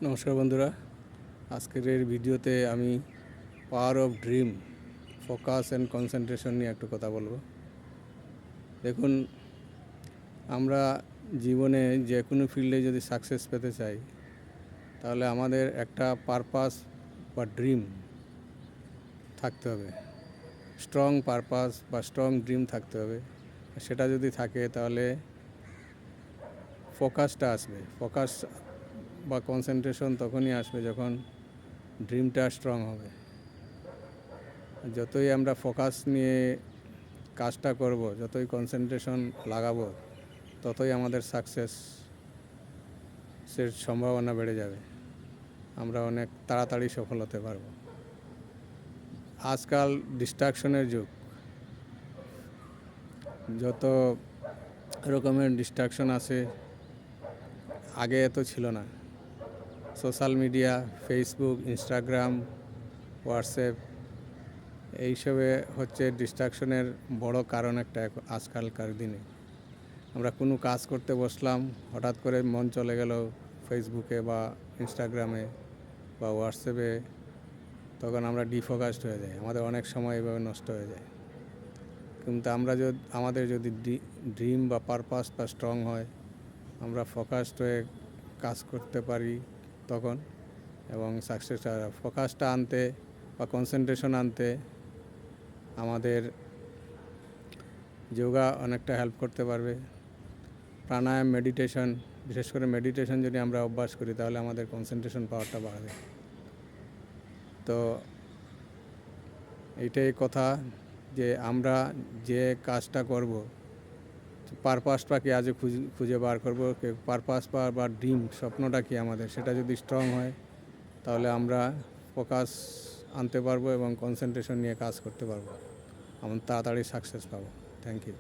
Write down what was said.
নমস্কার বন্ধুরা, আজকের এই ভিডিওতে আমি power of dream, focus and concentration নিয়ে একটু কথা বলবো। দেখুন, আমরা জীবনে যে কোনো ফিল্ডে যদি সাকসেস পেতে চাই, তাহলে আমাদের একটা পারপাস বা ড্রিম থাকতে হবে। স্ট্রং পারপাস বা স্ট্রং ড্রিম থাকতে হবে। সেটা যদি থাকে তাহলে ফোকাসটা আসবে। ফোকাস বা কনসেন্ট্রেশন তখনই আসবে যখন ড্রিমটা স্ট্রং হবে। যতই আমরা ফোকাস নিয়ে কাজটা করব, যতই কনসেন্ট্রেশন লাগাবো, ততই আমাদের সাকসেসের সম্ভাবনা বেড়ে যাবে। আমরা অনেক তাড়াতাড়ি সফল হতে পারব। আজকাল ডিস্ট্রাকশনের যুগ। যত রকমের ডিস্ট্রাকশন আছে, আগে এত ছিল না। Social media, Facebook, Instagram, WhatsApp, এইসবে হচ্ছে ডিস্ট্রাকশনের বড় কারণ একটা আজকালকার দিনে। আমরা কোনো কাজ করতে বসলাম, হঠাৎ করে মন চলে গেল ফেসবুকে বা ইনস্টাগ্রামে বা হোয়াটসঅ্যাপে, তখন আমরা ডিফোকাসড হয়ে যাই। আমাদের অনেক সময় এভাবে নষ্ট হয়ে যায়। কিন্তু আমাদের যদি ড্রিম বা পারপাসটা স্ট্রং হয়, আমরা ফোকাসড হয়ে কাজ করতে পারি তখন, এবং ফোকাসটা আনতে বা কনসেন্ট্রেশন আনতে আমাদের যোগা অনেকটা হেল্প করতে পারবে। প্রাণায়াম, মেডিটেশন, বিশেষ করে মেডিটেশন যদি আমরা অভ্যাস করি, তাহলে আমাদের কনসেন্ট্রেশন পাওয়ারটা বাড়বে। তো এইটাই কথা, যে আমরা যে কাজটা করব, পারপাসটা কি আজও খুঁজে বার করবো। পারপাস বা ড্রিম, স্বপ্নটা কি আমাদের, সেটা যদি স্ট্রং হয়, তাহলে আমরা ফোকাস আনতে পারবো এবং কনসেন্ট্রেশন নিয়ে কাজ করতে পারবো। আমরা তাড়াতাড়ি সাকসেস পাবো। Thank you.